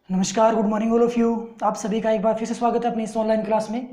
नमस्कार, good morning all of you. आप सभी का एक बार फिर से स्वागत है अपनी इस ऑनलाइन क्लास में।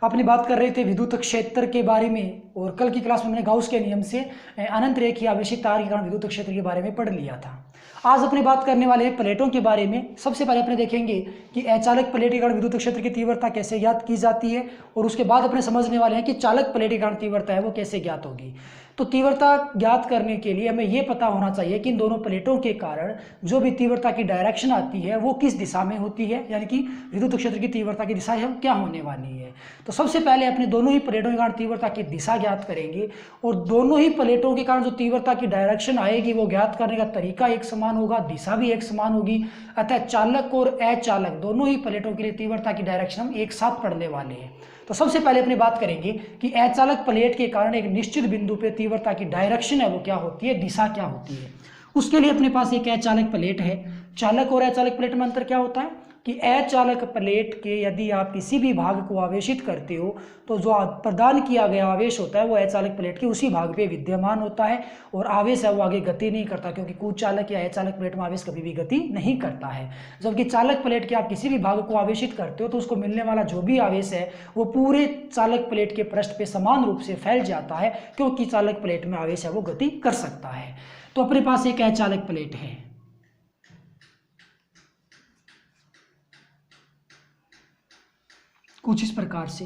अपनी बात कर रहे थे विद्युत क्षेत्र के बारे में और कल की क्लास में मैंने गाउस के नियम से अनंत रेखीय आवेशित तार के कारण विद्युत क्षेत्र के बारे में पढ़ लिया था। आज अपनी बात करने वाले हैं प्लेटों के बारे में। सबसे पहले अपने देखेंगे कि अचालक प्लेट के कारण विद्युत क्षेत्र की तीव्रता कैसे ज्ञात की जाती है और उसके बाद अपने समझने वाले हैं कि चालक प्लेट के कारण तीव्रता है वो कैसे ज्ञात होगी। तो तीव्रता ज्ञात करने के लिए हमें यह पता होना चाहिए कि इन दोनों प्लेटों के कारण जो भी तीव्रता की डायरेक्शन आती है वो किस दिशा में होती है, यानी कि विद्युत क्षेत्र की तीव्रता की दिशा है क्या होने वाली है। तो सबसे पहले अपने दोनों ही प्लेटों के कारण तीव्रता की दिशा ज्ञात करेंगे और दोनों ही प्लेटों के कारण जो तीव्रता की डायरेक्शन आएगी वो ज्ञात करने का तरीका एक समान होगा, दिशा भी एक समान होगी। अतः चालक और अचालक दोनों ही प्लेटों के लिए तीव्रता की डायरेक्शन हम एक साथ पढ़ने वाले हैं। तो सबसे पहले अपनी बात करेंगे कि अचालक प्लेट के कारण एक निश्चित बिंदु पे तीव्रता की डायरेक्शन है वो क्या होती है, दिशा क्या होती है। उसके लिए अपने पास एक अचालक प्लेट है। चालक और अचालक प्लेट में अंतर क्या होता है कि अचालक प्लेट के यदि आप किसी भी भाग को आवेशित करते हो तो जो प्रदान किया गया आवेश होता है वो अचालक प्लेट के उसी भाग पे विद्यमान होता है और आवेश है वो आगे गति नहीं करता, क्योंकि कुचालक या अचालक प्लेट में आवेश कभी भी गति नहीं करता है। जबकि चालक प्लेट के आप किसी भी भाग को आवेशित करते हो तो उसको मिलने वाला जो भी आवेश है वो पूरे चालक प्लेट के पृष्ठ पे समान रूप से फैल जाता है, क्योंकि चालक प्लेट में आवेश है वो गति कर सकता है। तो अपने पास एक अचालक प्लेट है। कुछ इस प्रकार से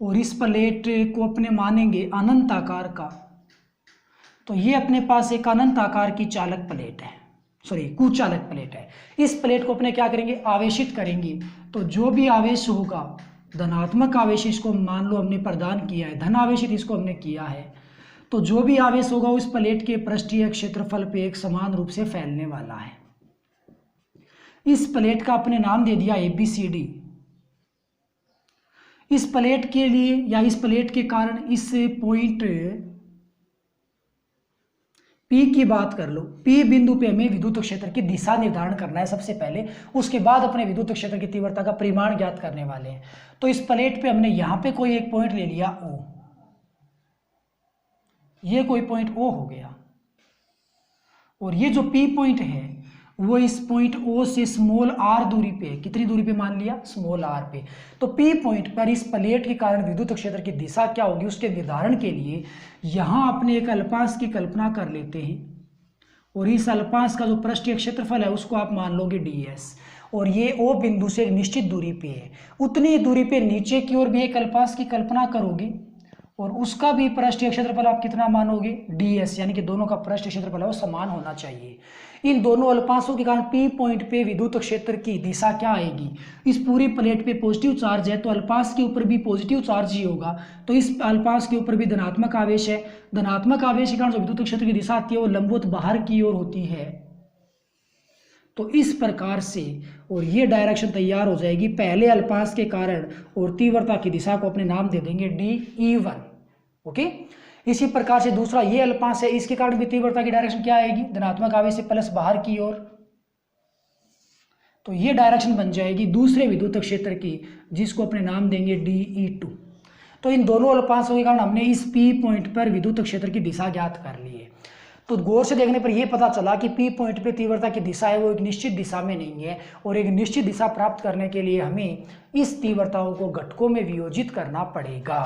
और इस प्लेट को अपने मानेंगे अनंत आकार का। तो ये अपने पास एक अनंत आकार की चालक प्लेट है, कुचालक प्लेट है। इस प्लेट को अपने क्या करेंगे, आवेशित करेंगे। तो जो भी आवेश होगा, धनात्मक आवेश इसको मान लो हमने प्रदान किया है, धन आवेशित इसको हमने किया है, तो जो भी आवेश होगा उस प्लेट के पृष्ठीय क्षेत्रफल पे एक समान रूप से फैलने वाला है। इस प्लेट का अपने नाम दे दिया ABCD। इस प्लेट के लिए या इस प्लेट के कारण इस पॉइंट P की बात कर लो। P बिंदु पे हमें विद्युत क्षेत्र की दिशा निर्धारण करना है सबसे पहले, उसके बाद अपने विद्युत क्षेत्र की तीव्रता का परिमाण ज्ञात करने वाले हैं। तो इस प्लेट पे हमने यहां पे कोई एक पॉइंट ले लिया O, ये कोई पॉइंट O हो गया और ये जो P पॉइंट है वो इस पॉइंट O से स्मॉल r दूरी पे, कितनी दूरी पे मान लिया, स्मॉल r पे। तो P पॉइंट पर इस प्लेट के कारण विद्युत क्षेत्र की दिशा क्या होगी उसके निर्धारण के लिए यहां अपने एक अल्पांश की कल्पना कर लेते हैं और इस अल्पांश का जो पृष्ठीय क्षेत्रफल है उसको आप मान लोगे ds और ये O बिंदु से एक निश्चित दूरी पे है। उतनी दूरी पे नीचे की ओर भी एक अल्पांश की कल्पना करोगे और उसका भी पृष्ठीय क्षेत्रफल आप कितना मानोगे, ds, यानी कि दोनों का पृष्ठीय क्षेत्रफल है वो समान होना चाहिए। इन दोनों अल्पांशों के कारण P पॉइंट पे विद्युत क्षेत्र की दिशा क्या आएगी, इस पूरी प्लेट पे पॉजिटिव चार्ज है तो अल्पांश के ऊपर भी पॉजिटिव चार्ज ही होगा, तो इस अल्पांश के ऊपर भी धनात्मक आवेश है। धनात्मक आवेश के कारण जो विद्युत क्षेत्र की दिशा आती है वो लंबवत बाहर की ओर होती है। तो इस प्रकार से और ये डायरेक्शन तैयार हो जाएगी पहले अल्पांश के कारण और तीव्रता की दिशा को अपने नाम दे देंगे DE1। ओके, इसी प्रकार से दूसरा ये अल्पांश है, इसके कारण भी तीव्रता की डायरेक्शन क्या आएगी, धनात्मक आवेश से प्लस बाहर की ओर। तो ये डायरेक्शन बन जाएगी दूसरे विद्युत क्षेत्र की, जिसको अपने नाम देंगे DE2। तो इन दोनों अल्पांशों के कारण हमने इस P पॉइंट पर विद्युत क्षेत्र की दिशा ज्ञात कर ली है। तो गौर से देखने पर यह पता चला कि P पॉइंट पे तीव्रता की दिशा है वो एक निश्चित दिशा में नहीं है और एक निश्चित दिशा प्राप्त करने के लिए हमें इस तीव्रताओं को घटकों में वियोजित करना पड़ेगा।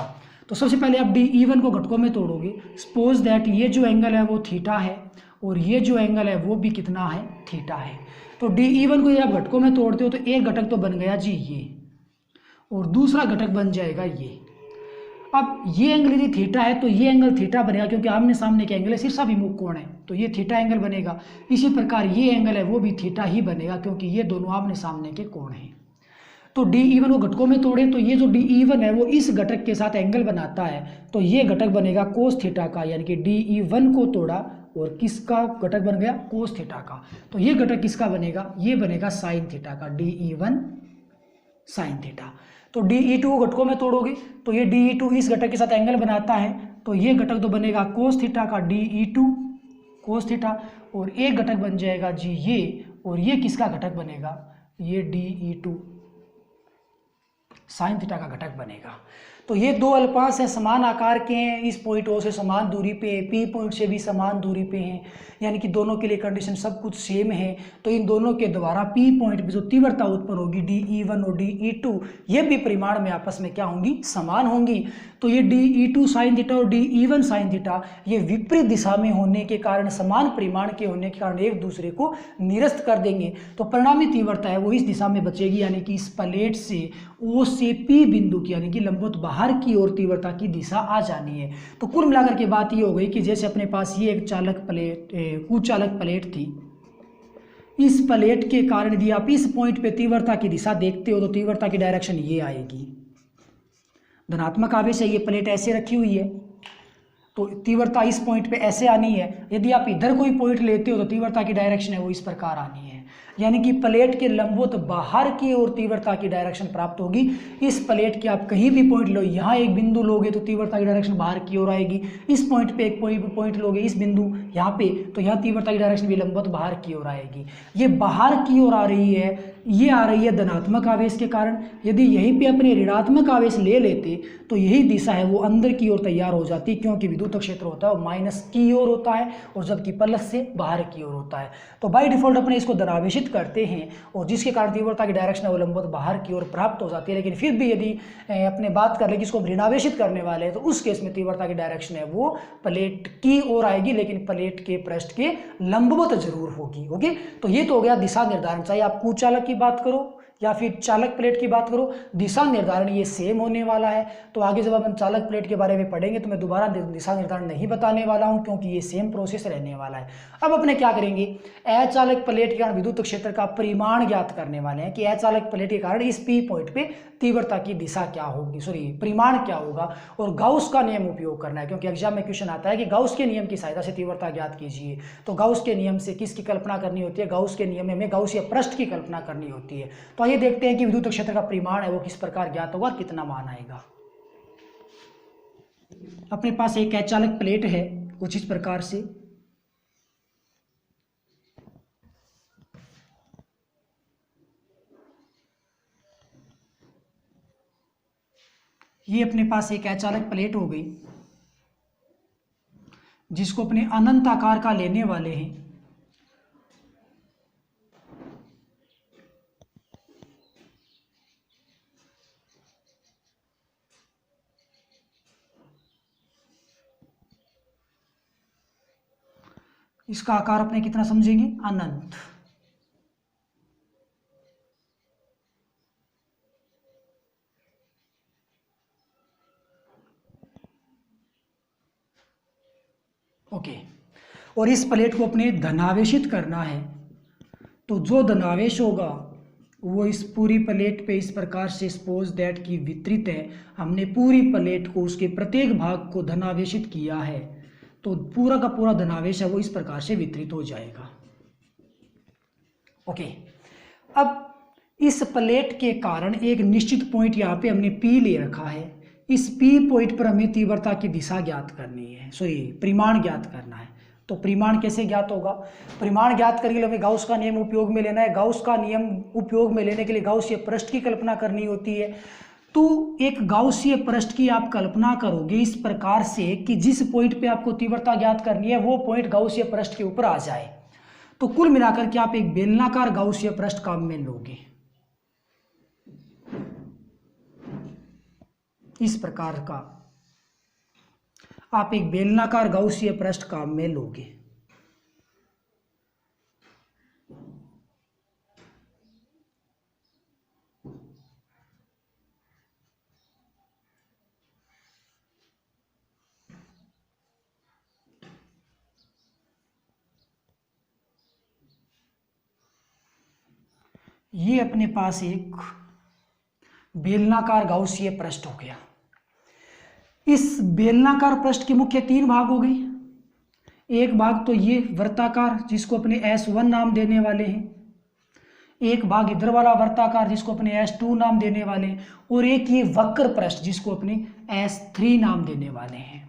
तो सबसे पहले आप DE1 को घटकों में तोड़ोगे। सपोज दैट ये जो एंगल है वो थीटा है और ये जो एंगल है वो भी कितना है, थीटा है। तो DE1 को जब आप घटकों में तोड़ते हो तो एक घटक तो बन गया जी ये और दूसरा घटक बन जाएगा ये। अब ये एंगल यदि थीटा है तो ये एंगल थीटा बनेगा, क्योंकि आमने सामने के एंगल है, शीर्षाभिमुख कोण है तो ये थीटा एंगल बनेगा। इसी प्रकार ये एंगल है वो भी थीटा ही बनेगा, क्योंकि ये दोनों आमने सामने के कोण हैं। तो DE1 को घटकों में तोड़े तो ये जो DE1 है वो इस घटक के साथ एंगल बनाता है, तो ये घटक बनेगा कोस थीटा का, यानी कि DE1 को तोड़ा और किसका घटक बन गया, कोस थीटा का। तो ये घटक किसका बनेगा, ये बनेगा साइन थीटा का, DE1 साइन थीटा। तो DE2 को घटकों में तोड़ोगे तो ये DE2 इस घटक के साथ एंगल बनाता है, तो ये घटक तो बनेगा कोस थीटा का, DE2 कोस थीटा, और एक घटक बन जाएगा जी ये, और ये किसका घटक बनेगा, ये DE2 साइन थीटा का घटक बनेगा। तो ये दो अल्पांश हैं, समान आकार के हैं, इस पॉइंट ओ से समान दूरी पे है, पी पॉइंट से भी समान दूरी पे हैं, यानी कि दोनों के लिए कंडीशन सब कुछ सेम है। तो इन दोनों के द्वारा पी पॉइंट पे जो तीव्रता उत्पन्न होगी DE1 और DE2, ये भी परिमाण में आपस में क्या होंगी, समान होंगी। तो ये DE2 साइन थीटा और DE1 साइन थीटा ये विपरीत दिशा में होने के कारण, समान परिमाण के होने के कारण एक दूसरे को निरस्त कर देंगे। तो परिणामी तीव्रता है वो इस दिशा में बचेगी, यानी कि इस प्लेट से O से P बिंदु की, यानी कि लंबवत बाहर की ओर तीव्रता की दिशा आ जानी है। तो कुल मिलाकर के बात ये हो गई कि जैसे अपने पास ये एक कुचालक प्लेट थी, इस प्लेट के कारण यदि आप इस पॉइंट पे तीव्रता की दिशा देखते हो तो तीव्रता की डायरेक्शन ये आएगी, धनात्मक आवेश है, ये प्लेट ऐसे रखी हुई है तो तीव्रता इस पॉइंट पे ऐसे आनी है। यदि आप इधर कोई पॉइंट लेते हो तो तीव्रता की डायरेक्शन है वो इस प्रकार आनी है, यानी कि प्लेट के लंबवत बाहर की ओर तीव्रता की डायरेक्शन प्राप्त होगी। इस प्लेट के आप कहीं भी पॉइंट लो, यहाँ एक बिंदु लोगे तो तीव्रता की डायरेक्शन बाहर की ओर आएगी, इस पॉइंट पे एक पॉइंट लोगे, इस बिंदु यहाँ पे, तो यहाँ तीव्रता की डायरेक्शन भी लंबवत बाहर की ओर आएगी। ये बाहर की ओर आ रही है, ये आ रही है धनात्मक आवेश के कारण। यदि यहीं पे अपने ऋणात्मक आवेश ले लेते तो यही दिशा है वो अंदर की ओर तैयार हो जाती, क्योंकि विद्युत क्षेत्र होता है वो माइनस की ओर होता है और जबकि प्लस से बाहर की ओर होता है। तो बाय डिफॉल्ट अपने इसको धनावेशित करते हैं और जिसके कारण तीव्रता की डायरेक्शन है वो लंबवत बाहर की ओर प्राप्त हो जाती है। लेकिन फिर भी यदि अपने बात कर ले कि इसको ऋणावेशित करने वाले हैं तो उस केस में तीव्रता की डायरेक्शन है वो प्लेट की ओर आएगी, लेकिन प्लेट के पृष्ठ के लंबवत जरूर होगी। ओके, तो ये तो हो गया दिशा निर्धारण। चाहे आप कुचालक की बात करो या फिर चालक प्लेट की बात करो, दिशा निर्धारण ये सेम होने वाला है। तो आगे जब अपन चालक प्लेट के बारे में पढ़ेंगे तो मैं दोबारा दिशा निर्धारण नहीं बताने वाला हूं, क्योंकि ये सेम प्रोसेस रहने वाला है। अब अपने क्या करेंगे, अचालक प्लेट के कारण विद्युत क्षेत्र का परिमाण ज्ञात करने वाले हैं कि अचालक प्लेट के कारण इस पी पॉइंट पे तीव्रता की दिशा क्या होगी, परिमाण क्या होगा, और गाउस का नियम उपयोग करना है, क्योंकि एग्जाम में क्वेश्चन आता है कि गाउस के नियम की सहायता से तीव्रता ज्ञात कीजिए। तो गाउस के नियम से किसकी कल्पना करनी होती है, गाउस के नियम में हमें गाउसीय पृष्ठ की कल्पना करनी होती है। तो ये देखते हैं कि विद्युत क्षेत्र का परिमाण है वो किस प्रकार ज्ञात होगा, कितना मान आएगा। अपने पास एक अचालक प्लेट है कुछ इस प्रकार से, ये अपने पास एक अचालक प्लेट हो गई जिसको अपने अनंत आकार का लेने वाले हैं। इसका आकार अपने कितना समझेंगे, अनंत। ओके, और इस प्लेट को अपने धनावेशित करना है। तो जो धनावेश होगा वो इस पूरी प्लेट पे इस प्रकार से सपोज दैट की वितरित है। हमने पूरी प्लेट को उसके प्रत्येक भाग को धनावेशित किया है, तो पूरा का पूरा धनावेश है वो इस प्रकार से वितरित हो जाएगा। ओके, अब इस प्लेट के कारण एक निश्चित पॉइंट यहाँ पे हमने P ले रखा है। इस P पॉइंट पर हमें तीव्रता की दिशा ज्ञात करनी है, परिमाण ज्ञात करना है। तो परिमाण कैसे ज्ञात होगा, परिमाण ज्ञात करने के लिए हमें गाउस का नियम उपयोग में लेना है। गाउस का नियम उपयोग में लेने के लिए गाउसीय पृष्ठ की कल्पना करनी होती है। तो एक गाउसीय पृष्ठ की आप कल्पना करोगे इस प्रकार से कि जिस पॉइंट पे आपको तीव्रता ज्ञात करनी है वो पॉइंट गाउसीय पृष्ठ के ऊपर आ जाए। तो कुल मिलाकर के आप एक बेलनाकार गाउसीय पृष्ठ काम में लोगे, इस प्रकार का आप एक बेलनाकार गाउसीय पृष्ठ काम में लोगे। ये अपने पास एक बेलनाकार गाउसीय पृष्ठ हो गया। इस बेलनाकार पृष्ठ के मुख्य तीन भाग हो गए। एक भाग तो ये वृत्ताकार जिसको अपने S1 नाम देने वाले हैं, एक भाग इधर वाला वृत्ताकार जिसको अपने S2 नाम देने वाले हैं, और एक ये वक्र पृष्ठ जिसको अपने S3 नाम देने वाले हैं।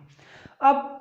अब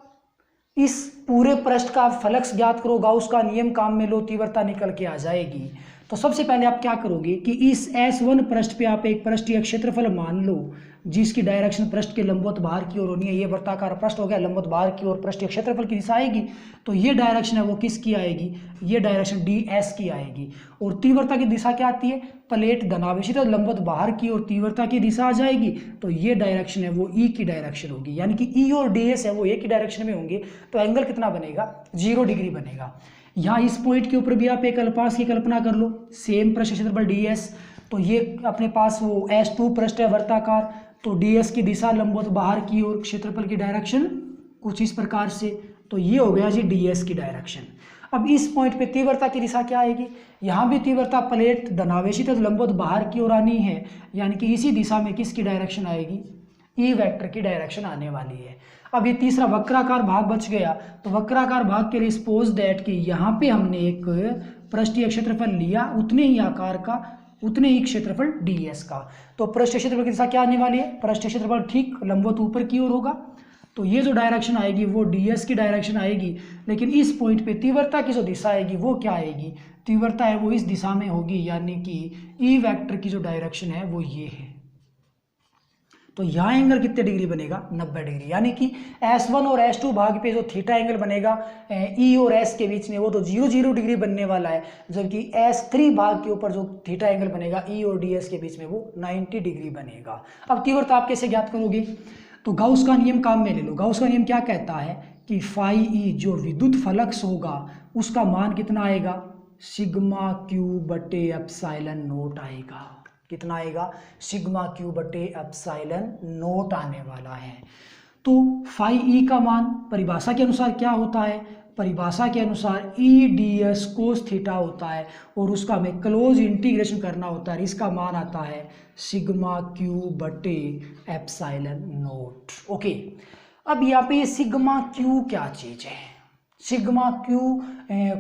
इस पूरे पृष्ठ का फ्लक्स ज्ञात करो, गाउस का नियम काम में लो, तीव्रता निकल के आ जाएगी। तो सबसे पहले आप क्या करोगे कि इस S1 पृष्ठ पे आप एक पृष्ठीय क्षेत्रफल मान लो जिसकी डायरेक्शन पृष्ठ के लंबवत बाहर की ओर होनी है। ये वृत्ताकार पृष्ठ हो गया, लंबवत बाहर की ओर पृष्ठीय क्षेत्रफल की दिशा आएगी, तो ये डायरेक्शन है वो किसकी आएगी, ये डायरेक्शन ds की आएगी। और तीव्रता की दिशा क्या आती है, प्लेट धनावेशित और लंबवत बाहर की ओर तीव्रता की दिशा आ जाएगी, तो ये डायरेक्शन है वो E की डायरेक्शन होगी, यानी कि E और ds है वो एक ही डायरेक्शन में होंगे, तो एंगल कितना बनेगा, 0 डिग्री बनेगा। यहाँ इस पॉइंट के ऊपर भी आप एक अल्पास की कल्पना कर लो, सेम पृष्ठ क्षेत्रफल ds, तो ये अपने पास वो S2 पृष्ठ है वर्ताकार, तो ds की दिशा लंबवत बाहर की ओर, क्षेत्रफल की डायरेक्शन कुछ इस प्रकार से, तो ये हो गया जी ds की डायरेक्शन। अब इस पॉइंट पे तीव्रता की दिशा क्या आएगी, यहाँ भी तीव्रता प्लेट धनावेशित है लंबवत बाहर की ओर आनी है, यानी कि इसी दिशा में किसकी डायरेक्शन आएगी, E वेक्टर की डायरेक्शन आने वाली है। अब ये तीसरा वक्राकार भाग बच गया, तो वक्राकार भाग के लिए सपोज दैट कि यहाँ पे हमने एक पृष्ठीय क्षेत्रफल लिया उतने ही आकार का, उतने ही क्षेत्रफल ds का, तो पृष्ठीय क्षेत्रफल की दिशा क्या आने वाली है, पृष्ठीय क्षेत्रफल ठीक लंबवत ऊपर की ओर होगा, तो ये जो डायरेक्शन आएगी वो ds की डायरेक्शन आएगी। लेकिन इस पॉइंट पे तीव्रता की जो दिशा आएगी वो क्या आएगी, तीव्रता है वो इस दिशा में होगी, यानी कि E वेक्टर की जो डायरेक्शन है वो ये है। तो यहाँ एंगल कितने डिग्री बनेगा, 90 डिग्री, यानी कि S1 और S2 भाग पे जो थीटा एंगल बनेगा E और S के बीच में वो तो 0 डिग्री बनने वाला है, जबकि S3 भाग के ऊपर जो थीटा एंगल बनेगा E और ds के बीच में वो 90 डिग्री बनेगा। अब तीव्रता आप कैसे ज्ञात करोगे, तो गाउस का नियम काम में ले लो। गाउस का नियम क्या कहता है कि फाई ई जो विद्युत फ्लक्स होगा उसका मान कितना आएगा, सिग्मा क्यू बटे एप्सिलॉन नोट आएगा। कितना आएगा, सिग्मा क्यू बटे एप्सिलॉन नोट आने वाला है। तो फाई ई का मान परिभाषा के अनुसार क्या होता है, परिभाषा के अनुसार E D S cos theta होता है, और उसका हमें क्लोज इंटीग्रेशन करना होता है, इसका मान आता है सिग्मा क्यू बटे एप्सिलॉन नोट। ओके, अब यहाँ पे सिग्मा क्यू क्या चीज़ है, सिग्मा क्यू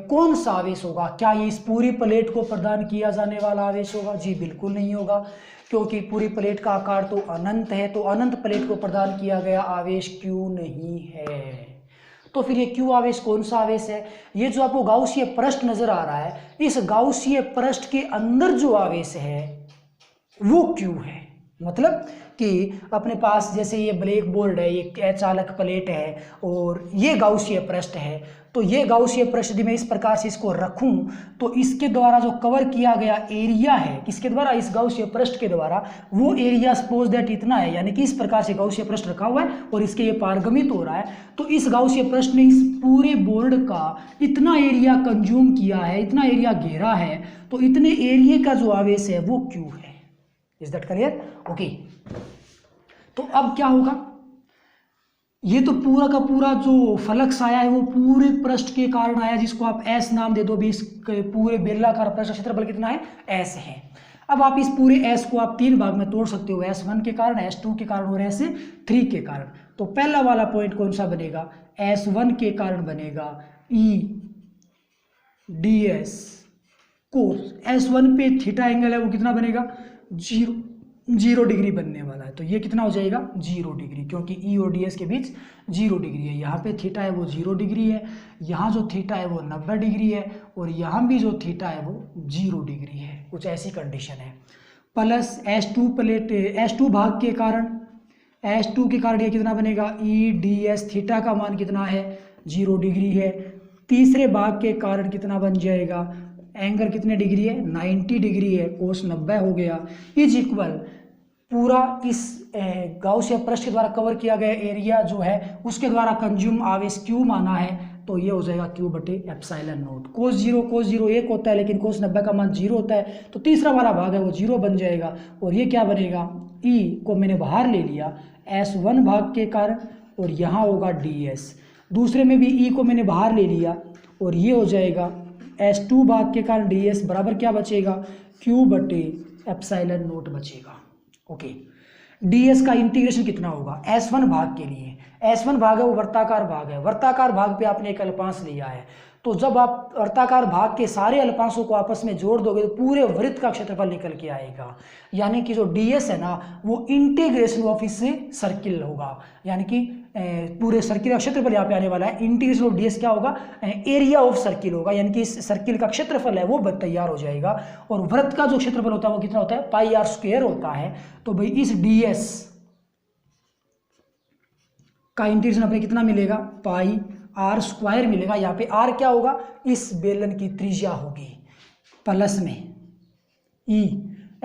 कौन सा आवेश होगा, क्या ये इस पूरी प्लेट को प्रदान किया जाने वाला आवेश होगा, जी बिल्कुल नहीं होगा, क्योंकि पूरी प्लेट का आकार तो अनंत है, तो अनंत प्लेट को प्रदान किया गया आवेश क्यू नहीं है। तो फिर ये क्यू आवेश कौन सा आवेश है, ये जो आपको गाउसीय पृष्ठ नजर आ रहा है, इस गाउसीय पृष्ठ के अंदर जो आवेश है वो क्यू है। मतलब कि अपने पास जैसे ये ब्लैक बोर्ड है, ये अचालक प्लेट है और ये गाउसीय पृष्ठ है, तो ये गाउसीय पृष्ठ यदि मैं इस प्रकार से इसको रखूं तो इसके द्वारा जो कवर किया गया एरिया है, किसके द्वारा, इस गाउसीय पृष्ठ के द्वारा, वो एरिया सपोज दैट इतना है, यानी कि इस प्रकार से गाउसीय पृष्ठ रखा हुआ है और इसके ये पारगमित हो रहा है, तो इस गाउसीय पृष्ठ ने इस पूरे बोर्ड का इतना एरिया कंज्यूम किया है, इतना एरिया घेरा है, तो इतने एरिया का जो आवेश है वो क्यू है। Is that clear? ओके, तो अब क्या होगा, ये तो पूरा का पूरा जो फ्लक्स आया है वो पूरे पृष्ठ के कारण आया, जिसको आप S नाम दे दो भी, इस पूरे बेलनाकार पृष्ठ क्षेत्रफल कितना है, S है। अब आप इस पूरे S को आप 3 भाग में तोड़ सकते हो, S1 के कारण, S2 के कारण और S3 के कारण। तो पहला वाला पॉइंट कौन सा बनेगा, S1 के कारण बनेगा E ds कोस, S1 पे थीटा एंगल है वो कितना बनेगा, 0 डिग्री बनने वाला है, तो ये कितना हो जाएगा, 0 डिग्री, क्योंकि E और ds के बीच 0 डिग्री है। यहाँ पे थीटा है वो 0 डिग्री है, यहाँ जो थीटा है वो 90 डिग्री है, और यहाँ भी जो थीटा है वो 0 डिग्री है, कुछ ऐसी कंडीशन है। प्लस S2 प्लेट, S2 भाग के कारण, S2 के कारण ये कितना बनेगा, E ds थीटा का मान कितना है, 0 डिग्री है। तीसरे भाग के कारण कितना बन जाएगा, एंगल कितने डिग्री है, 90 डिग्री है, कोस 90 हो गया, इज इक्वल पूरा इस गाउसीय पृष्ठ के द्वारा कवर किया गया एरिया जो है उसके द्वारा कंज्यूम आवेश क्यू माना है, तो ये हो जाएगा क्यू बटे एप्सिलॉन नोट। कोस 0 1 होता है, लेकिन कोस 90 का मान 0 होता है, तो तीसरा वाला भाग है वो 0 बन जाएगा, और ये क्या बनेगा, E को मैंने बाहर ले लिया S1 भाग के कारण, और यहाँ होगा ds, दूसरे में भी E को मैंने बाहर ले लिया, और ये हो जाएगा S2 भाग के कारण ds बराबर क्या बचेगा, क्यू बटे एप्सिलॉन नोट बचेगा। ओके, ds का इंटीग्रेशन कितना होगा, S1 भाग के लिए, S1 भाग है वो वर्ताकार भाग है, वर्ताकार भाग पे आपने एक अल्पांश लिया है, तो जब आप वर्ताकार भाग के सारे अल्पांशों को आपस में जोड़ दोगे तो पूरे वृत्त का क्षेत्रफल निकल के आएगा, यानी कि जो ds है ना वो इंटीग्रेशन ऑफ इससे सर्किल होगा, यानी कि पूरे सर्किल का क्षेत्रफल यहाँ पे आने वाला है। इंटीग्रेशन ऑफ ds क्या होगा, एरिया ऑफ सर्किल होगा, यानी कि इस सर्किल का क्षेत्रफल है वो तैयार हो जाएगा। और वृत्त का जो क्षेत्रफल होता है वो कितना होता है, पाई आर स्क्वायर होता है। तो भाई इस ds का इंटीग्रेशन अपने कितना मिलेगा, पाई आर स्क्वायर मिलेगा। यहाँ पे आर क्या होगा, इस बेलन की त्रिज्या होगी, प्लस में ई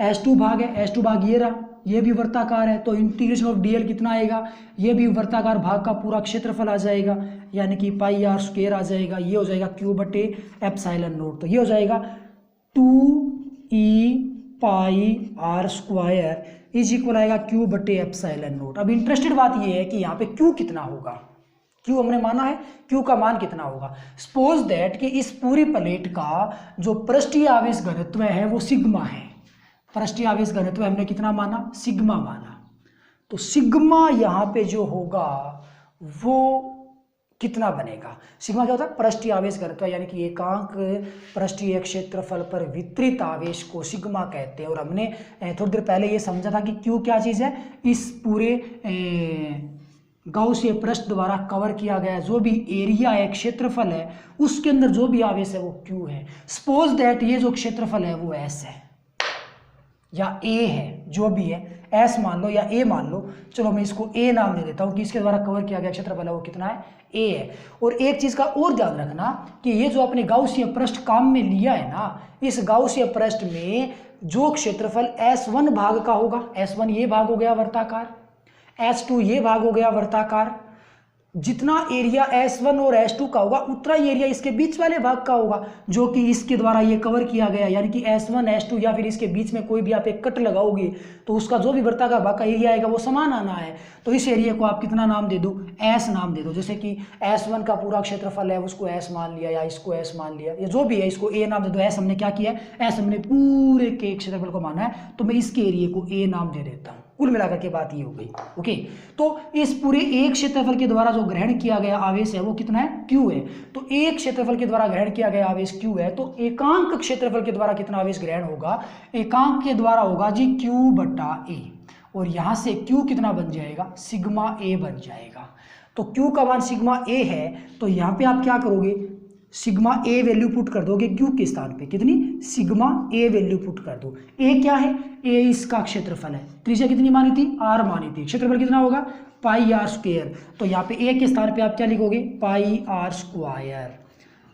S2 भाग है, S2 भाग ये रहा, ये भी वर्ताकार है, तो इंटीग्रेशन ऑफ dl कितना आएगा, ये भी वर्ताकार भाग का पूरा क्षेत्रफल आ जाएगा, यानी कि पाई आर स्क्वायर आ जाएगा। ये हो जाएगा क्यू बटे एप्सिलॉन नोट। तो ये हो जाएगा 2e pi r square is equal आएगा क्यू बटे एप्सिलॉन नोट। अब इंटरेस्टेड बात ये है कि यहाँ पे क्यू कितना होगा, क्यू हमने माना है, क्यू का मान कितना होगा। सपोज दैट कि इस पूरी प्लेट का जो पृष्ठीय आवेश घनत्व है वो सिग्मा है। पृष्ठीय आवेश घनत्व हमने कितना माना, सिग्मा माना। तो सिग्मा यहाँ पे जो होगा वो कितना बनेगा, सिग्मा क्या होता है, पृष्ठीय आवेश घनत्व, यानी कि एकांक पृष्ठीय क्षेत्रफल पर वितरित आवेश को सिग्मा कहते हैं। और हमने थोड़ी देर पहले ये समझा था कि क्यू क्या चीज़ है, इस पूरे गाउसीय पृष्ठ द्वारा कवर किया गया जो भी एरिया है, क्षेत्रफल है, उसके अंदर जो भी आवेश है वो क्यू है। सपोज दैट ये जो क्षेत्रफल है वो एस है या ए है, जो भी है, एस मान लो या ए मान लो, चलो मैं इसको ए नाम दे देता हूँ कि इसके द्वारा कवर किया गया क्षेत्रफल है वो कितना है, ए है। और एक चीज का और ध्यान रखना कि ये जो अपने गाउसीय पृष्ठ काम में लिया है ना, इस गाउसीय पृष्ठ में जो क्षेत्रफल S1 भाग का होगा, S1 ये भाग हो गया वर्ताकार, S2 ये भाग हो गया वर्ताकार, जितना एरिया S1 और S2 का होगा उतना ही एरिया इसके बीच वाले भाग का होगा जो कि इसके द्वारा ये कवर किया गया, यानी कि S1 S2 या फिर इसके बीच में कोई भी आप एक कट लगाओगे तो उसका जो भी वर्ताकार भाग का एरिया आएगा वो समान आना है। तो इस एरिया को आप कितना नाम दे दो, S नाम दे दो। जैसे कि S1 का पूरा क्षेत्रफल है उसको S मान लिया या इसको S मान लिया, या जो भी है इसको A नाम दे दो। S हमने क्या किया है, S हमने पूरे के क्षेत्रफल को माना है, तो मैं इसके एरिया को A नाम दे देता हूँ। कुल मिलाकर के बात ये हो गई। ओके, तो इस पूरे एक क्षेत्रफल के द्वारा जो ग्रहण किया गया आवेश है वो कितना है, Q है। तो एक क्षेत्रफल के द्वारा ग्रहण किया गया आवेश Q है, तो एकांक क्षेत्रफल के द्वारा कितना आवेश ग्रहण होगा, एकांक के द्वारा होगा जी Q बटा A। और यहां से Q कितना बन जाएगा, सिग्मा A बन जाएगा। तो Q का मान सिग्मा A है, तो यहाँ पे आप क्या करोगे, सिग्मा ए वैल्यू पुट कर दोगे क्यू के स्थान पे, कितनी, सिग्मा ए वैल्यू पुट कर दो। ए क्या है, ए इसका क्षेत्रफल है, त्रिज्या कितनी मानी थी, आर मानी थी, क्षेत्रफल कितना होगा, पाई आर स्क्वायर। तो यहाँ पे ए के स्थान पे आप क्या लिखोगे, पाई आर स्क्वायर।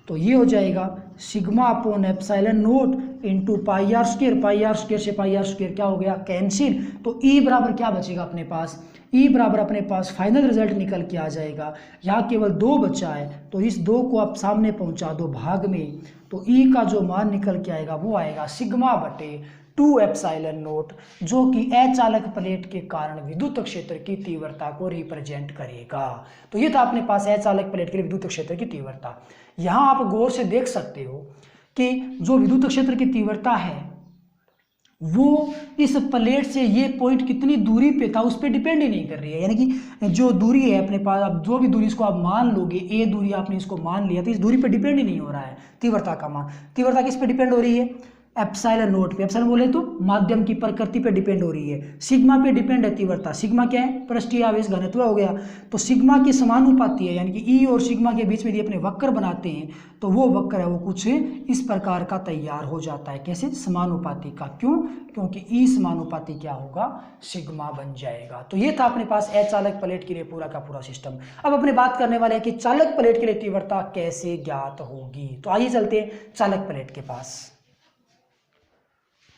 तो ये हो जाएगा sigma upon epsilon naught into pi r square, pi r square से पाई आर स्क्वायर क्या हो गया, कैंसिल। तो ई बराबर क्या बचेगा अपने पास, ई बराबर अपने पास फाइनल रिजल्ट निकल के आ जाएगा। यहाँ केवल 2 बचा है, तो इस 2 को आप सामने पहुँचा दो भाग में, तो ई का जो मान निकल के आएगा वो आएगा सिग्मा बटे 2 एप्सिलॉन नोट, जो कि अचालक प्लेट के कारण विद्युत क्षेत्र की तीव्रता को रिप्रेजेंट करेगा। तो ये था अपने पास अचालक प्लेट के लिए विद्युत क्षेत्र की तीव्रता। यहाँ आप गौर से देख सकते हो कि जो विद्युत क्षेत्र की तीव्रता है वो इस प्लेट से ये पॉइंट कितनी दूरी पे था उस पर डिपेंड ही नहीं कर रही है, यानी कि जो दूरी है अपने पास, अब जो भी दूरी इसको आप मान लोगे, ए दूरी आपने इसको मान लिया, तो इस दूरी पे डिपेंड ही नहीं हो रहा है तीव्रता का मान। तीव्रता किस पे डिपेंड हो रही है, एप्सिलॉन नोट पे। एप्सिलॉन बोले तो माध्यम की प्रकृति पे डिपेंड हो रही है। सिग्मा पे डिपेंड है तीव्रता, सिग्मा क्या है, पृष्ठीय आवेश घनत्व हो गया, तो सिग्मा के समानुपाती है, यानी कि ई और सिग्मा के बीच में यदि अपने वक्र बनाते हैं तो वो वक्र है वो कुछ इस प्रकार का तैयार हो जाता है, कैसे, समानुपाती का। क्यों, क्योंकि ई समानुपाती क्या होगा, सिग्मा बन जाएगा। तो ये था अपने पास अचालक प्लेट के लिए पूरा का पूरा सिस्टम। अब अपने बात करने वाले हैं कि चालक प्लेट के लिए तीव्रता कैसे ज्ञात होगी। तो आइए चलते हैं चालक प्लेट के पास।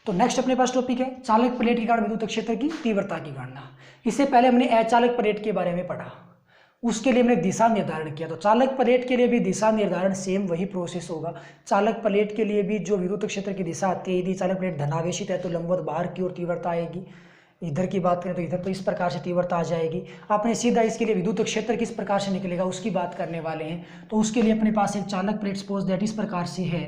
तो नेक्स्ट अपने पास टॉपिक है चालक प्लेट के कारण विद्युत क्षेत्र की तीव्रता की गणना। इससे पहले हमने अचालक प्लेट के बारे में पढ़ा, उसके लिए हमने दिशा निर्धारण किया। तो चालक प्लेट के लिए भी दिशा निर्धारण सेम वही प्रोसेस होगा। चालक प्लेट के लिए भी जो विद्युत क्षेत्र की दिशा आती है, यदि चालक प्लेट धनावेशित है तो लंबवत बाहर की ओर तीव्रता आएगी, इधर की बात करें तो इधर तो इस प्रकार से तीव्रता आ जाएगी। आपने सीधा इसके लिए विद्युत क्षेत्र किस प्रकार से निकलेगा उसकी बात करने वाले हैं। तो उसके लिए अपने पास एक चालक प्लेट सपोज दैट इस प्रकार से है,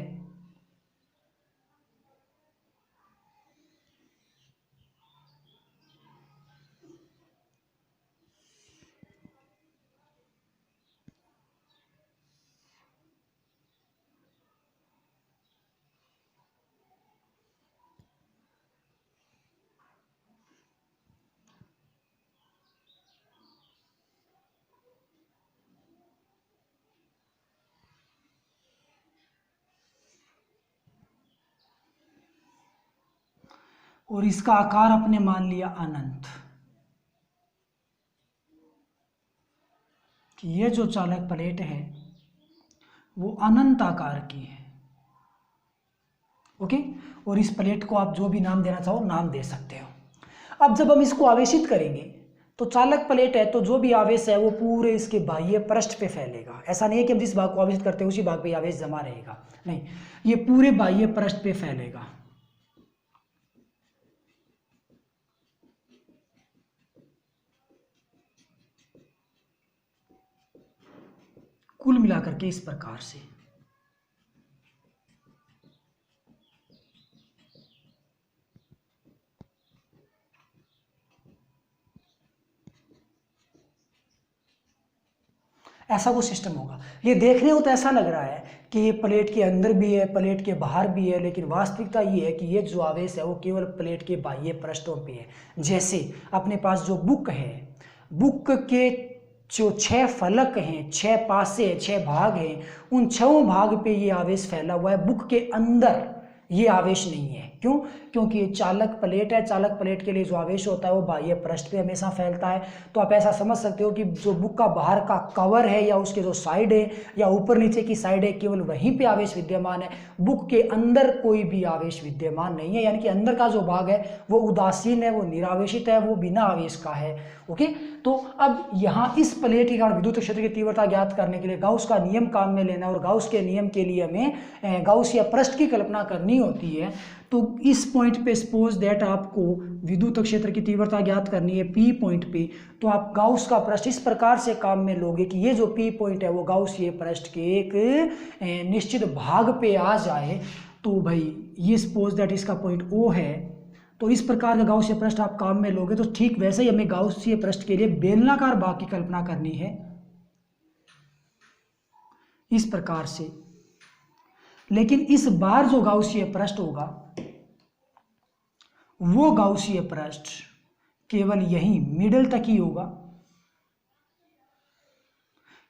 और इसका आकार आपने मान लिया अनंत, कि ये जो चालक प्लेट है वो अनंत आकार की है। ओके, और इस प्लेट को आप जो भी नाम देना चाहो नाम दे सकते हो। अब जब हम इसको आवेशित करेंगे तो चालक प्लेट है तो जो भी आवेश है वो पूरे इसके बाह्य पृष्ठ पे फैलेगा। ऐसा नहीं है कि हम जिस भाग को आवेशित करते हैं उसी भाग पे आवेश जमा रहेगा, नहीं, ये पूरे बाह्य पृष्ठ पे फैलेगा। कुल मिलाकर के इस प्रकार से। ऐसा वो सिस्टम होगा। ये देखने को तो ऐसा लग रहा है कि ये प्लेट के अंदर भी है, प्लेट के बाहर भी है, लेकिन वास्तविकता ये है कि ये जो आवेश है वो केवल प्लेट के बाह्य पृष्ठों पे है। जैसे अपने पास जो बुक है, बुक के जो 6 फलक हैं, 6 पासे, 6 भाग हैं, उन 6 भाग पे ये आवेश फैला हुआ है। बुक के अंदर ये आवेश नहीं है। क्यों? क्योंकि ये चालक प्लेट है। चालक प्लेट के लिए जो आवेश होता है वो बाह्य पृष्ठ पे हमेशा फैलता है। तो आप ऐसा समझ सकते हो कि जो बुक का बाहर का कवर है या उसके जो साइड है या ऊपर नीचे की साइड है, केवल वहीं पे आवेश विद्यमान है। बुक के अंदर कोई भी आवेश विद्यमान नहीं है, यानी कि अंदर का जो भाग है वो उदासीन है, वो निरावेशित है, वो बिना आवेश का है। ओके, तो अब यहाँ इस प्लेट के कारण विद्युत क्षेत्र की तीव्रता ज्ञात करने के लिए गाउस का नियम काम में लेना है, और गाउस के नियम के लिए हमें गाउस या पृष्ठ की कल्पना करनी होती है। तो इस पॉइंट पे सपोज दैट आपको विद्युत क्षेत्र की तीव्रता ज्ञात करनी है P पॉइंट पे, तो आप गाउस का पृष्ठ इस प्रकार से काम में लोगे कि ये जो P पॉइंट है वो गाउसीय पृष्ठ के एक निश्चित भाग पे आ जाए। तो भाई ये सपोज दैट इसका पॉइंट O है, तो इस प्रकार का गाउसीय पृष्ठ आप काम में लोगे। तो ठीक वैसे ही हमें गाउसीय पृष्ठ के लिए बेलनाकार भाग की कल्पना करनी है इस प्रकार से। लेकिन इस बार जो गाउसीय पृष्ठ होगा वो गाउसीय पृष्ठ केवल यहीं मिडल तक ही होगा,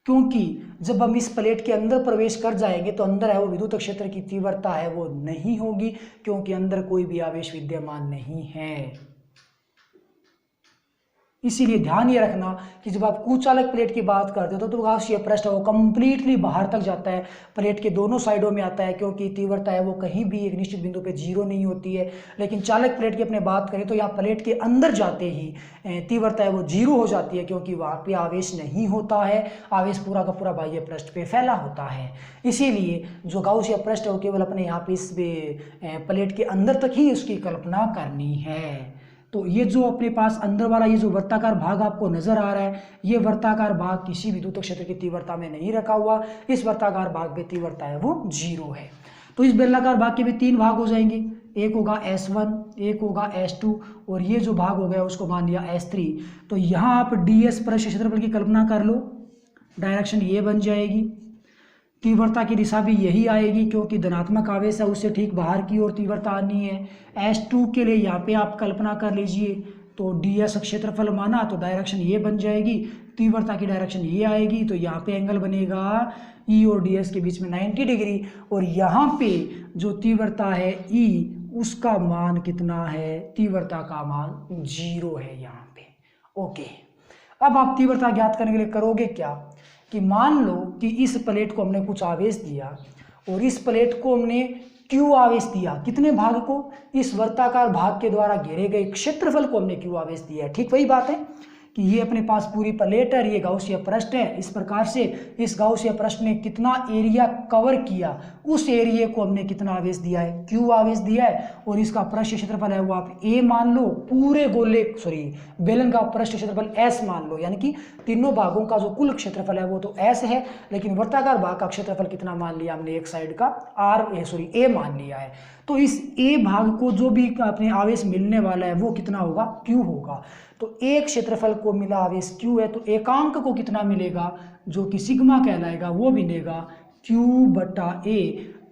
क्योंकि जब हम इस प्लेट के अंदर प्रवेश कर जाएंगे तो अंदर है वो विद्युत क्षेत्र की तीव्रता है वो नहीं होगी, क्योंकि अंदर कोई भी आवेश विद्यमान नहीं है। इसीलिए ध्यान ये रखना कि जब आप कुचालक प्लेट की बात करते हो तो गाउसीय पृष्ठ वो कंप्लीटली बाहर तक जाता है, प्लेट के दोनों साइडों में आता है, क्योंकि तीव्रता है वो कहीं भी एक निश्चित बिंदु पे जीरो नहीं होती है। लेकिन चालक प्लेट की अपने बात करें तो यहाँ प्लेट के अंदर जाते ही तीव्रता है वो जीरो हो जाती है, क्योंकि वहाँ पे आवेश नहीं होता है, आवेश पूरा का पूरा बाह्य पृष्ठ पे फैला होता है। इसीलिए जो गाउसीय पृष्ठ है वो केवल अपने यहाँ पे इस प्लेट के अंदर तक ही उसकी कल्पना करनी है। तो ये जो अपने पास अंदर वाला ये जो वर्ताकार भाग आपको नजर आ रहा है, ये वर्ताकार भाग किसी विद्युत क्षेत्र की तीव्रता में नहीं रखा हुआ। इस वर्ताकार भाग पे तीव्रता है वो जीरो है। तो इस बेलनाकार भाग के भी 3 भाग हो जाएंगे, एक होगा S1, एक होगा S2, और ये जो भाग हो गया उसको मान लिया S3। तो यहाँ आप ds पृष्ठ क्षेत्रफल की कल्पना कर लो, डायरेक्शन ये बन जाएगी, तीव्रता की दिशा भी यही आएगी, क्योंकि धनात्मक आवेश है उससे ठीक बाहर की ओर तीव्रता आनी है। S2 के लिए यहाँ पे आप कल्पना कर लीजिए, तो ds क्षेत्रफल माना तो डायरेक्शन ये बन जाएगी, तीव्रता की डायरेक्शन ये आएगी, तो यहाँ पे एंगल बनेगा E और ds के बीच में 90 डिग्री, और यहाँ पे जो तीव्रता है E उसका मान कितना है, तीव्रता का मान 0 है यहाँ पे। ओके, अब आप तीव्रता ज्ञात करने के लिए करोगे क्या कि मान लो कि इस प्लेट को हमने कुछ आवेश दिया और इस प्लेट को हमने Q आवेश दिया। कितने भाग को? इस वर्ताकार भाग के द्वारा घेरे गए क्षेत्रफल को हमने Q आवेश दिया है। ठीक वही बात है कि ये अपने पास पूरी प्लेट है, ये गाउसीय पृष्ठ है। इस प्रकार से इस गाउसीय पृष्ठ ने कितना एरिया कवर किया, उस एरिया को हमने कितना आवेश दिया है, Q आवेश दिया है, और इसका पृष्ठ क्षेत्रफल है वो आप A मान लो, पूरे गोले बेलन का पृष्ठ क्षेत्रफल S मान लो, यानी कि तीनों भागों का जो कुल क्षेत्रफल है वो तो S है, लेकिन वर्ताकार भाग का क्षेत्रफल कितना मान लिया हमने, एक साइड का A मान लिया है। तो इस A भाग को जो भी अपने आवेश मिलने वाला है वो कितना होगा, Q होगा। तो एक क्षेत्रफल को मिला आवेश Q है, तो एकांक को कितना मिलेगा, जो कि सिग्मा कहलाएगा, वो मिलेगा Q/A।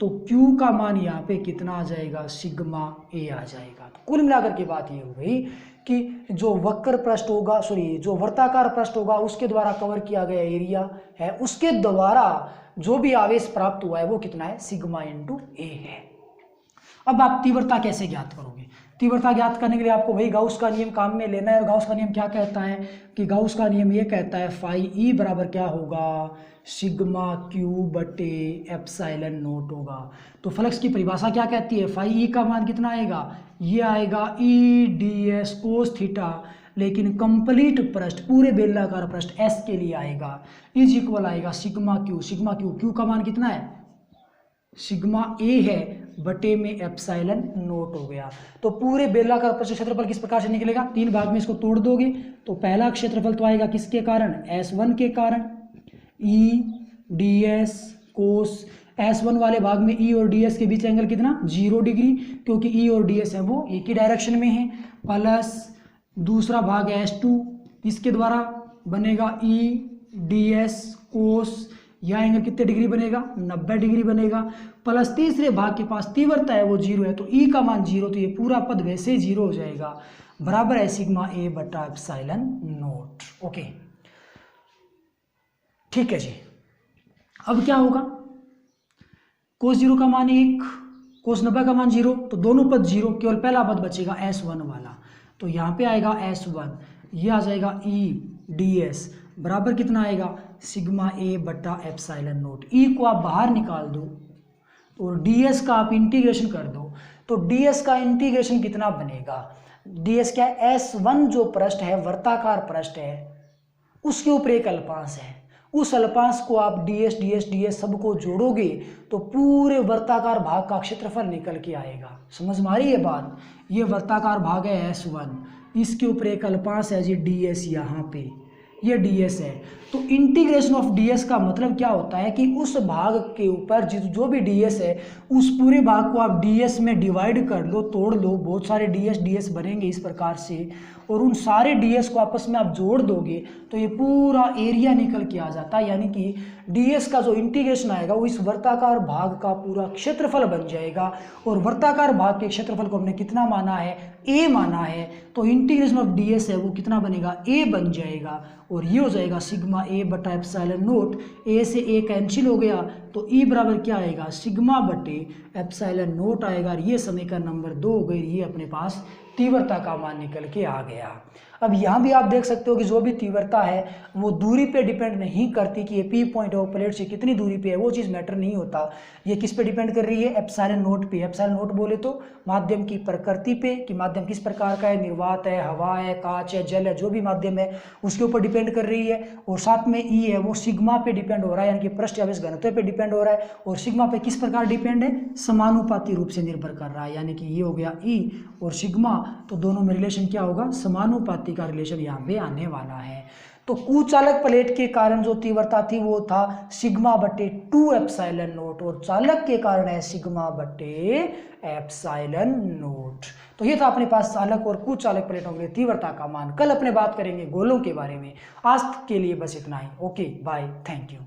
तो Q का मान यहाँ पे कितना आ जाएगा, सिग्मा A आ जाएगा। तो कुल मिलाकर की बात ये हो गई कि जो वक्र पृष्ठ होगा, जो वर्ताकार पृष्ठ होगा उसके द्वारा कवर किया गया एरिया है, उसके द्वारा जो भी आवेश प्राप्त हुआ है वो कितना है, सिग्मा × A है। अब आप तीव्रता कैसे ज्ञात करोगे? तीव्रता ज्ञात करने के लिए आपको वही गाउस का नियम काम में लेना है। और गाउस का नियम क्या कहता है कि गाउस का नियम ये कहता है फाई ई बराबर क्या होगा, सिग्मा क्यू बटे एप्सिलॉन नॉट होगा। तो फ्लक्स की परिभाषा क्या कहती है, फाई ई का मान कितना आएगा, ये आएगा E D S cos theta, लेकिन कंप्लीट पृष्ठ पूरे बेलनाकार पृष्ठ एस के लिए आएगा इज इक्वल आएगा सिग्मा क्यू क्यू का मान कितना है, सिग्मा ए है बटे में एप्सिलॉन नोट हो गया। तो पूरे बेलनाकार पृष्ठ क्षेत्रफल किस प्रकार से निकलेगा, 3 भाग में इसको तोड़ दोगे तो पहला क्षेत्रफल तो आएगा किसके कारण, S1 के कारण, ई डी एस कोस S1 वाले भाग में ई और डी एस के बीच एंगल कितना 0 डिग्री, क्योंकि ई और डी एस है वो एक ही डायरेक्शन में है, प्लस दूसरा भाग है S2, इसके द्वारा बनेगा ई डी एस कोस, यह एंगल कितने डिग्री बनेगा 90 डिग्री बनेगा, प्लस तीसरे भाग के पास तीव्रता है वो 0 है, तो ई का मान 0, तो ये पूरा पद वैसे 0 हो जाएगा, बराबर है सिग्मा ए बटा एप्सिलॉन नोट। ओके ठीक है जी। अब क्या होगा, कोस 0 का मान 1, कोस 90 का मान 0, तो दोनों पद 0, केवल पहला पद बचेगा S1 वाला, तो यहाँ पे आएगा S1, ये आ जाएगा ई डी एस बराबर कितना आएगा सिग्मा ए बटा एप्सिलॉन नोट। ई को आप बाहर निकाल दो और डी एस का आप इंटीग्रेशन कर दो, तो डी एस का इंटीग्रेशन कितना बनेगा, डी एस क्या है, S1 जो पृष्ठ है वर्ताकार पृष्ठ है उसके ऊपर एक अल्पांश है, उस अल्पांश को आप ds सबको जोड़ोगे तो पूरे वर्ताकार भाग का क्षेत्रफल निकल के आएगा। समझ में आ रही है बात, ये वर्ताकार भाग है S1, इसके ऊपर एक अल्पांश है जी ds, यहाँ पे ये ds है, तो इंटीग्रेशन ऑफ ds का मतलब क्या होता है कि उस भाग के ऊपर जो भी ds है उस पूरे भाग को आप ds में डिवाइड कर लो, तोड़ लो, बहुत सारे ds बनेंगे इस प्रकार से, और उन सारे ds को आपस में आप जोड़ दोगे तो ये पूरा एरिया निकल के आ जाता है, यानी कि ds का जो इंटीग्रेशन आएगा वो इस वर्ताकार भाग का पूरा क्षेत्रफल बन जाएगा, और वर्ताकार भाग के क्षेत्रफल को हमने कितना माना है, a माना है, तो इंटीग्रेशन ऑफ ds है वो कितना बनेगा, a बन जाएगा, और ये हो जाएगा सिग्मा ए बटा एप्सिलॉन नोट, a से a कैंसिल हो गया तो e बराबर क्या आएगा सिग्मा बटे एप्सिलॉन नोट आएगा, और ये समीकरण नंबर 2 हो गई, ये अपने पास तीव्रता का मान निकल के आ गया। अब यहाँ भी आप देख सकते हो कि जो भी तीव्रता है वो दूरी पे डिपेंड नहीं करती कि ये पी पॉइंट है प्लेट से कितनी दूरी पे है, वो चीज़ मैटर नहीं होता, ये किस पे डिपेंड कर रही है, एप्सिलॉन नोट पे। एप्सिलॉन नोट बोले तो माध्यम की प्रकृति पे कि माध्यम किस प्रकार का है, निर्वात है, हवा है, कांच है, जल है, जो भी माध्यम है उसके ऊपर डिपेंड कर रही है, और साथ में ई है वो सिग्मा पे डिपेंड हो रहा है, यानी कि पृष्ठ आवेश घनत्व पे डिपेंड हो रहा है, और सिग्मा पे किस प्रकार डिपेंड है, समानुपाती रूप से निर्भर कर रहा है, यानी कि ये हो गया ई और सिग्मा, तो दोनों में रिलेशन क्या होगा, समानुपाती का रिलेशन यहाँ पे आने वाला है। तो कुचालक प्लेट के कारण जो तीव्रता थी वो था सिग्मा बटे 2 एप्सिलॉन नोट, और चालक के कारण है सिग्मा बटे एप्सिलॉन नोट। तो ये था अपने पास चालक और कुचालक प्लेटों के लिए तीव्रता का मान। कल अपने बात करेंगे गोलों के बारे में। आज के लिए बस इतना ही। Okay bye, thank you.